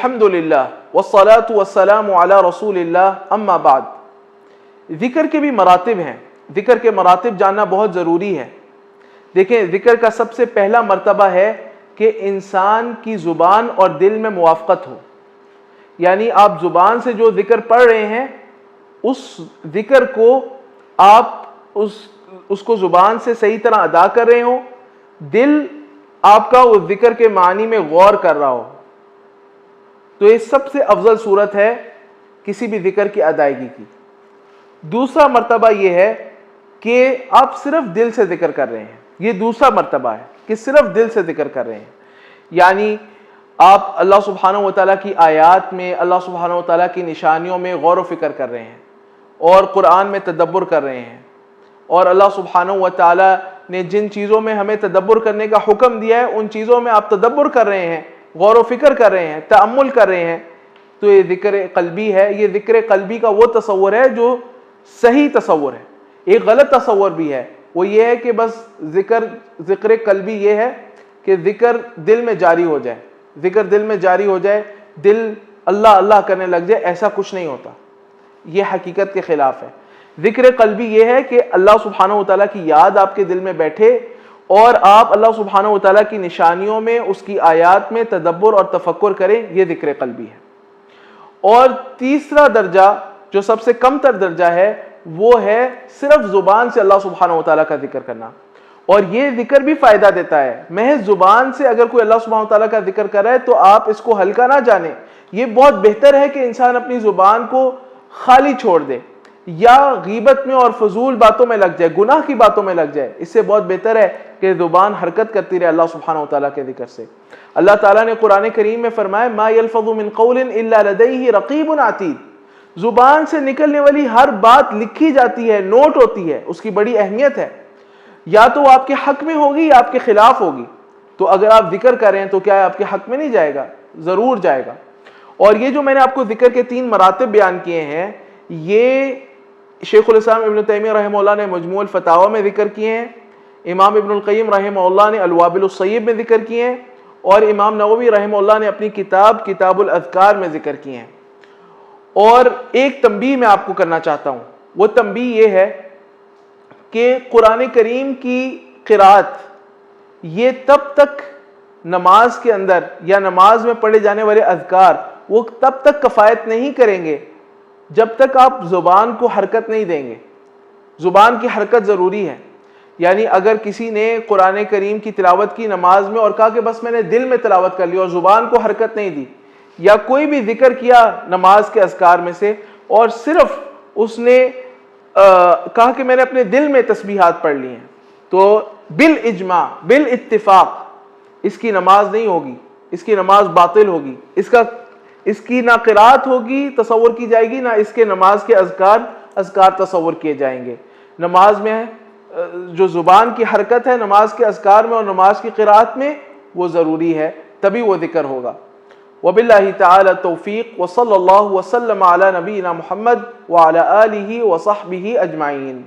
अल्हम्दुलिल्लाह वस्सलातु वस्सलामु अला रसूलिल्लाह अम्मा बाद। ज़िक्र के भी मरातिब हैं, ज़िक्र के मरातिब जानना बहुत ज़रूरी है। देखें, ज़िक्र का सबसे पहला मर्तबा है कि इंसान की ज़ुबान और दिल में मुवाफ़क़त हो, यानी आप ज़ुबान से जो ज़िक्र पढ़ रहे हैं उस ज़िक्र को आप उसको ज़ुबान से सही तरह अदा कर रहे हो, दिल आपका उस ज़िक्र के मानी में गौर कर रहा हो, तो ये सबसे अफजल सूरत है किसी भी ज़िक्र की अदायगी की। दूसरा मर्तबा ये है कि आप सिर्फ दिल से ज़िक्र कर रहे हैं, ये दूसरा मर्तबा है कि सिर्फ दिल से ज़िक्र कर रहे हैं, यानी आप अल्लाह सुब्हानहू व तआला की आयात में, अल्लाह सुब्हानहू व तआला की निशानियों में गौर व फिक्र कर रहे हैं और कुरान में तदब्बुर कर रहे हैं, और अल्लाह सुब्हानहू व तआला ने जिन चीज़ों में हमें तदब्बुर करने का हुक्म दिया है उन चीज़ों में आप तदब्बुर कर रहे हैं, गौर व फिक्र कर रहे हैं, तअम्मुल कर रहे हैं, तो ये ज़िक्र क़ल्बी है। ये ज़िक्र क़ल्बी का वो तसव्वुर है जो सही तसव्वुर है। एक गलत तसव्वुर भी है, वो ये है कि बस ज़िक्र क़ल्बी ये है कि ज़िक्र दिल में जारी हो जाए, ज़िक्र दिल में जारी हो जाए, दिल अल्लाह अल्लाह करने लग जाए, ऐसा कुछ नहीं होता, ये हकीकत के ख़िलाफ़ है। ज़िक्र क़ल्बी ये है कि अल्लाह सुब्हानहू व तआला की याद आपके दिल में बैठे और आप अल्लाह सुब्हानहू व तआला की निशानियों में, उसकी आयात में तदब्बुर और तफक्कुर करें, ये ज़िक्र क़ल्बी है। और तीसरा दर्जा जो सबसे कम तर दर्जा है वो है सिर्फ ज़ुबान से अल्लाह सुब्हानहू व तआला का ज़िक्र करना, और ये ज़िक्र भी फ़ायदा देता है। महज ज़ुबान से अगर कोई अल्लाह सुब्हानहू व तआला का ज़िक्र कर रहा है तो आप इसको हल्का ना जाने, ये बहुत बेहतर है कि इंसान अपनी ज़ुबान को खाली छोड़ दे या गीबत में और फजूल बातों में लग जाए, गुनाह की बातों में लग जाए। इससे बहुत बेहतर है कि ज़ुबान हरकत करती रहे अल्लाह सुब्हानहू व तआला के ज़िक्र से। अल्लाह ताला ने कुरान करीम में फरमाया, मा यल्फ़ज़ु मिन क़ौलिन इल्ला लदैहि रक़ीबुन अतीद। ज़ुबान से निकलने वाली हर बात लिखी जाती है, नोट होती है, उसकी बड़ी अहमियत है, या तो आपके हक में होगी या आपके खिलाफ होगी। तो अगर आप जिक्र कर रहे हैं तो क्या आपके हक में नहीं जाएगा? ज़रूर जाएगा। और ये जो मैंने आपको जिक्र के 3 मरातिब बयान किए हैं, ये शेखुल इस्लाम इब्न तैमिया रहमहुल्लाह ने मजमूअल फतावा में जिक्र किए हैं, इमाम इब्नुल क़य्यिम रहमहुल्लाह ने अल-वाबिलुस सय्यिब में जिक्र किए हैं, और इमाम नववी रहमहुल्लाह ने अपनी किताब किताबुल अज़कार में जिक्र किए हैं। और एक तंबीह मैं आपको करना चाहता हूँ, वो तंबीह ये है कि कुरान करीम की क़िराअत ये तब तक नमाज के अंदर या नमाज में पढ़े जाने वाले अज़कार वो तब तक कफ़ायत नहीं करेंगे जब तक आप ज़ुबान को हरकत नहीं देंगे। ज़ुबान की हरकत ज़रूरी है, यानी अगर किसी ने कुरान करीम की तिलावत की नमाज में और कहा कि बस मैंने दिल में तिलावत कर ली और ज़ुबान को हरकत नहीं दी, या कोई भी जिक्र किया नमाज के अज़कार में से और सिर्फ उसने कहा कि मैंने अपने दिल में तस्बीहात पढ़ ली हैं, तो बिल इज्मा बिल इत्तिफाक इसकी नमाज नहीं होगी, इसकी नमाज बातिल होगी। इसकी ना क़िराअत होगी, तसव्वुर की जाएगी, ना इसके नमाज के अज़कार तसव्वुर किए जाएंगे। नमाज में जो ज़ुबान की हरकत है नमाज के अज़कार में और नमाज की क़िराअत में, वो ज़रूरी है, तभी वो ज़िक्र होगा। वबिल्लाहि तआला तौफ़ीक़ व सल्लल्लाहु वसल्लम अला नबीना मुहम्मद व अला आलिहि व सहबिहि अजमाइन।